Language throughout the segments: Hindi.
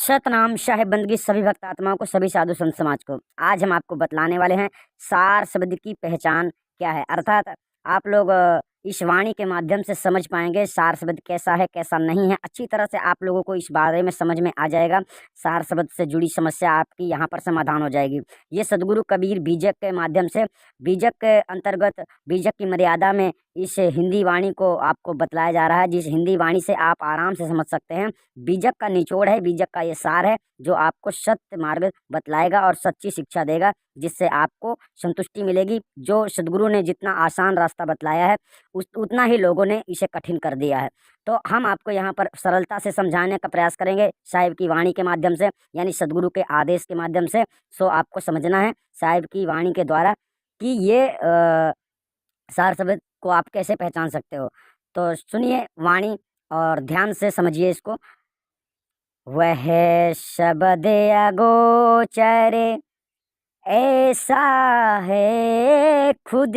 सतनाम शाह बंदगी सभी भक्त आत्माओं को, सभी साधु संत समाज को। आज हम आपको बतलाने वाले हैं सार शब्द की पहचान क्या है। अर्थात आप लोग इस वाणी के माध्यम से समझ पाएंगे सार शब्द कैसा है कैसा नहीं है। अच्छी तरह से आप लोगों को इस बारे में समझ में आ जाएगा। सार शब्द से जुड़ी समस्या आपकी यहाँ पर समाधान हो जाएगी। ये सदगुरु कबीर बीजक के माध्यम से, बीजक के अंतर्गत, बीजक की मर्यादा में इस हिंदी वाणी को आपको बतलाया जा रहा है, जिस हिंदी वाणी से आप आराम से समझ सकते हैं। बीजक का निचोड़ है, बीजक का ये सार है जो आपको सत्य मार्ग बतलाएगा और सच्ची शिक्षा देगा, जिससे आपको संतुष्टि मिलेगी। जो सदगुरु ने जितना आसान रास्ता बतलाया है उतना ही लोगों ने इसे कठिन कर दिया है। तो हम आपको यहाँ पर सरलता से समझाने का प्रयास करेंगे साहिब की वाणी के माध्यम से, यानी सदगुरु के आदेश के माध्यम से। सो आपको समझना है साहिब की वाणी के द्वारा कि ये सार शब्द को आप कैसे पहचान सकते हो। तो सुनिए वाणी और ध्यान से समझिए इसको। वह शब्द अगोचर ऐसा है खुद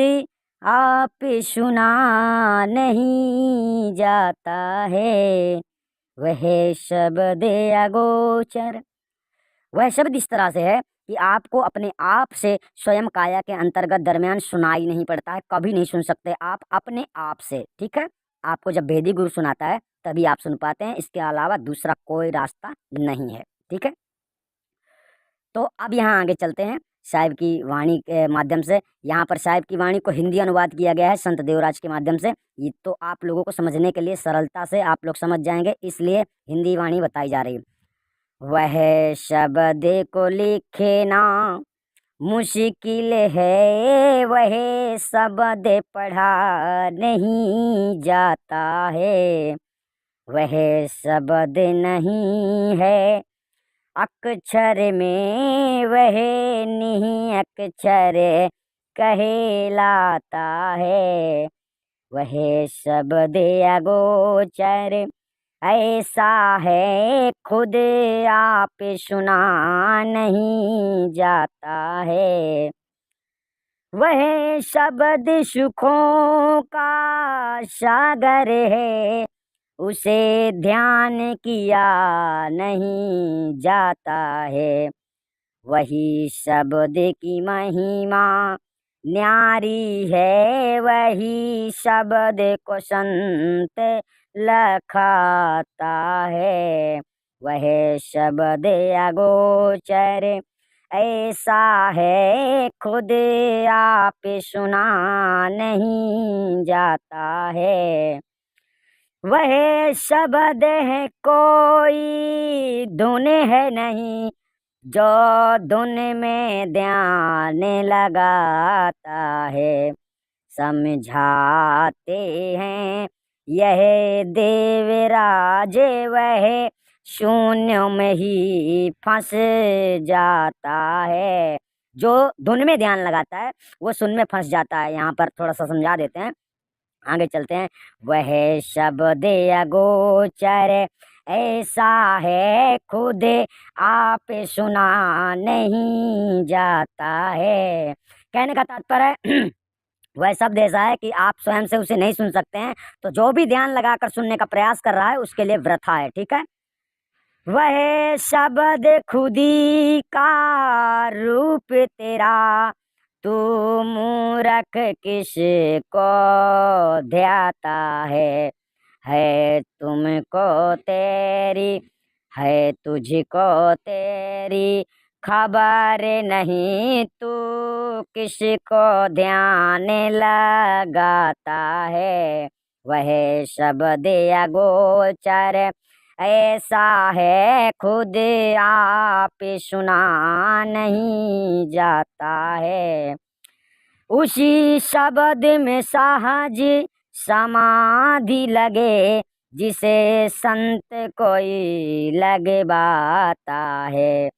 आप सुना नहीं जाता है। वह शब्द अगोचर, वह शब्द इस तरह से है कि आपको अपने आप से स्वयं काया के अंतर्गत दरमियान सुनाई नहीं पड़ता है, कभी नहीं सुन सकते आप अपने आप से। ठीक है, आपको जब वेदी गुरु सुनाता है तभी आप सुन पाते हैं, इसके अलावा दूसरा कोई रास्ता नहीं है। ठीक है, तो अब यहाँ आगे चलते हैं साहिब की वाणी के माध्यम से। यहाँ पर साहिब की वाणी को हिंदी अनुवाद किया गया है संत देवराज के माध्यम से। ये तो आप लोगों को समझने के लिए सरलता से आप लोग समझ जाएंगे, इसलिए हिंदी वाणी बताई जा रही है। वह शब्द को लिखे ना मुश्किल है, वह शब्द पढ़ा नहीं जाता है। वह शब्द नहीं है अक्षर में, वह नहीं अक्षर कहलाता है। वह शब्द अगोचर ऐसा है खुद आप सुना नहीं जाता है। वह शब्द सुखों का सागर है, उसे ध्यान किया नहीं जाता है। वही शब्द की महिमा न्यारी है, वही शब्द को संत लखाता है। वह शब्द अगोचर ऐसा है खुद आप सुना नहीं जाता है। वह शब्द है कोई धुन है नहीं, जो धुन में ध्यान लगाता है। समझाते हैं यह देवराज, वह शून्य में ही फंस जाता है। जो धुन में ध्यान लगाता है वो शून्य में फंस जाता है। यहाँ पर थोड़ा सा समझा देते हैं, आगे चलते हैं। वह शब्द अगोचर ऐसा है खुद आप सुना नहीं जाता है। कहने का तात्पर्य है वह शब्द ऐसा है कि आप स्वयं से उसे नहीं सुन सकते हैं, तो जो भी ध्यान लगाकर सुनने का प्रयास कर रहा है उसके लिए वृथा है। ठीक है, वह शब्द खुदी का रूप तेरा, तू मूरख किसको ध्याता है तुमको तेरी, है तुझको तेरी खबर नहीं, तू किसको ध्यान लगाता है। वह शब्द अगोचर ऐसा है खुद आप सुना नहीं जाता है। उसी शब्द में सहज समाधि लगे, जिसे संत कोई लगे बाता है।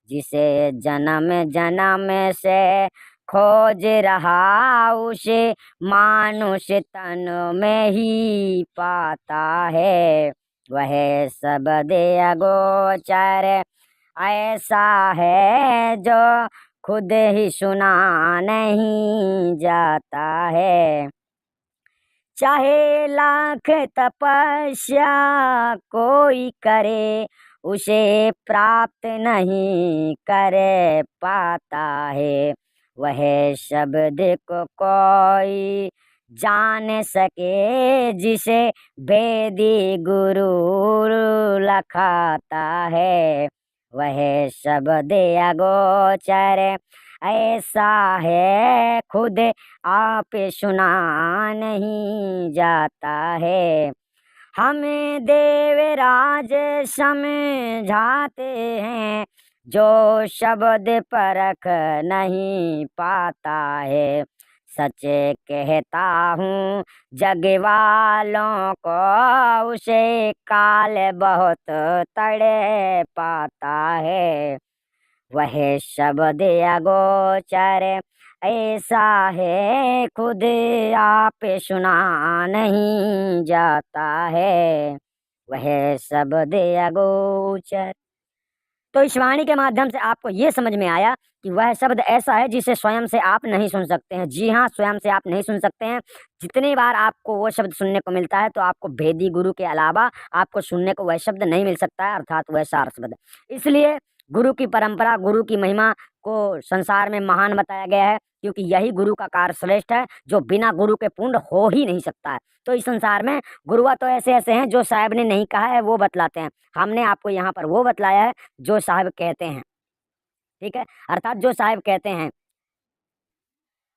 जिसे जन्म जन्म से खोज रहा, उसे मानुष तन में ही पाता है। वह शब्द अगोचर ऐसा है जो खुद ही सुना नहीं जाता है। चाहे लाख तपस्या कोई करे, उसे प्राप्त नहीं कर पाता है। वह शब्द को कोई जान सके जिसे वेदी गुरु लखाता है। वह शब्द अगोचर ऐसा है खुद आप सुना नहीं जाता है। हमें देवराज समझाते हैं जो शब्द परख नहीं पाता है। सच कहता हूँ जग वालों को उसे काल बहुत तड़े पाता है। वह शब्द अगोचर ऐसा है खुद आप सुना नहीं जाता है। वह शब्द अगोचर। तो इस वाणी के माध्यम से आपको ये समझ में आया कि वह शब्द ऐसा है जिसे स्वयं से आप नहीं सुन सकते हैं। जी हाँ, स्वयं से आप नहीं सुन सकते हैं। जितनी बार आपको वो शब्द सुनने को मिलता है तो आपको भेदी गुरु के अलावा आपको सुनने को वह शब्द नहीं मिल सकता है, अर्थात वह सार शब्द। इसलिए गुरु की परंपरा, गुरु की महिमा को संसार में महान बताया गया है, क्योंकि यही गुरु का कार्य श्रेष्ठ है जो बिना गुरु के पूर्ण हो ही नहीं सकता है। तो इस संसार में गुरुआ तो ऐसे ऐसे हैं जो साहब ने नहीं कहा है वो बतलाते हैं। हमने आपको यहाँ पर वो बतलाया है जो साहब कहते हैं। ठीक है, अर्थात जो साहब कहते हैं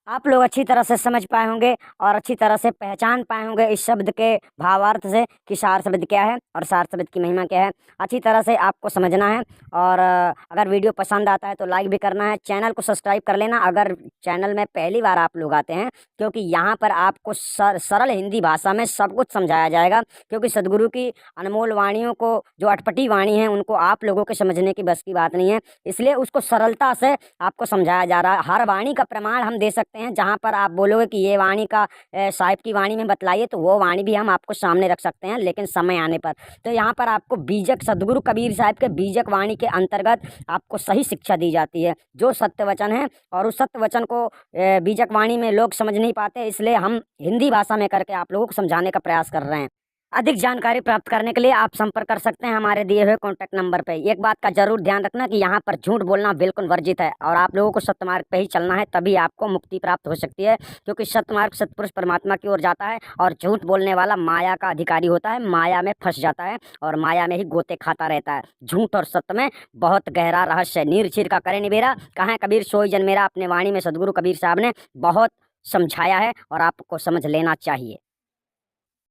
आप लोग अच्छी तरह से समझ पाए होंगे और अच्छी तरह से पहचान पाए होंगे इस शब्द के भावार्थ से कि सार शब्द क्या है और सार शब्द की महिमा क्या है। अच्छी तरह से आपको समझना है और अगर वीडियो पसंद आता है तो लाइक भी करना है। चैनल को सब्सक्राइब कर लेना अगर चैनल में पहली बार आप लोग आते हैं, क्योंकि यहाँ पर आपको सरल हिंदी भाषा में सब कुछ समझाया जाएगा। क्योंकि सदगुरु की अनमोल वाणियों को, जो अटपटी वाणी है, उनको आप लोगों के समझने की बस की बात नहीं है, इसलिए उसको सरलता से आपको समझाया जा रहा है। हर वाणी का प्रमाण हम दे सकते हैं। जहाँ पर आप बोलोगे कि ये वाणी का साहिब की वाणी में बतलाइए, तो वो वाणी भी हम आपको सामने रख सकते हैं, लेकिन समय आने पर। तो यहाँ पर आपको बीजक सदगुरु कबीर साहब के बीजक वाणी के अंतर्गत आपको सही शिक्षा दी जाती है, जो सत्य वचन है। और उस सत्य वचन को बीजक वाणी में लोग समझ नहीं पाते, इसलिए हम हिंदी भाषा में करके आप लोगों को समझाने का प्रयास कर रहे हैं। अधिक जानकारी प्राप्त करने के लिए आप संपर्क कर सकते हैं हमारे दिए हुए कॉन्टैक्ट नंबर पे। एक बात का जरूर ध्यान रखना कि यहाँ पर झूठ बोलना बिल्कुल वर्जित है और आप लोगों को सत्य मार्ग पे ही चलना है, तभी आपको मुक्ति प्राप्त हो सकती है। क्योंकि सत्य मार्ग सत्पुरुष परमात्मा की ओर जाता है और झूठ बोलने वाला माया का अधिकारी होता है, माया में फंस जाता है और माया में ही गोते खाता रहता है। झूठ और सत्य में बहुत गहरा रहस्य है। नीर चीर का करे निबेरा, कहाँ कबीर सोई जन मेरा, अपने वाणी में सदगुरु कबीर साहब ने बहुत समझाया है और आपको समझ लेना चाहिए।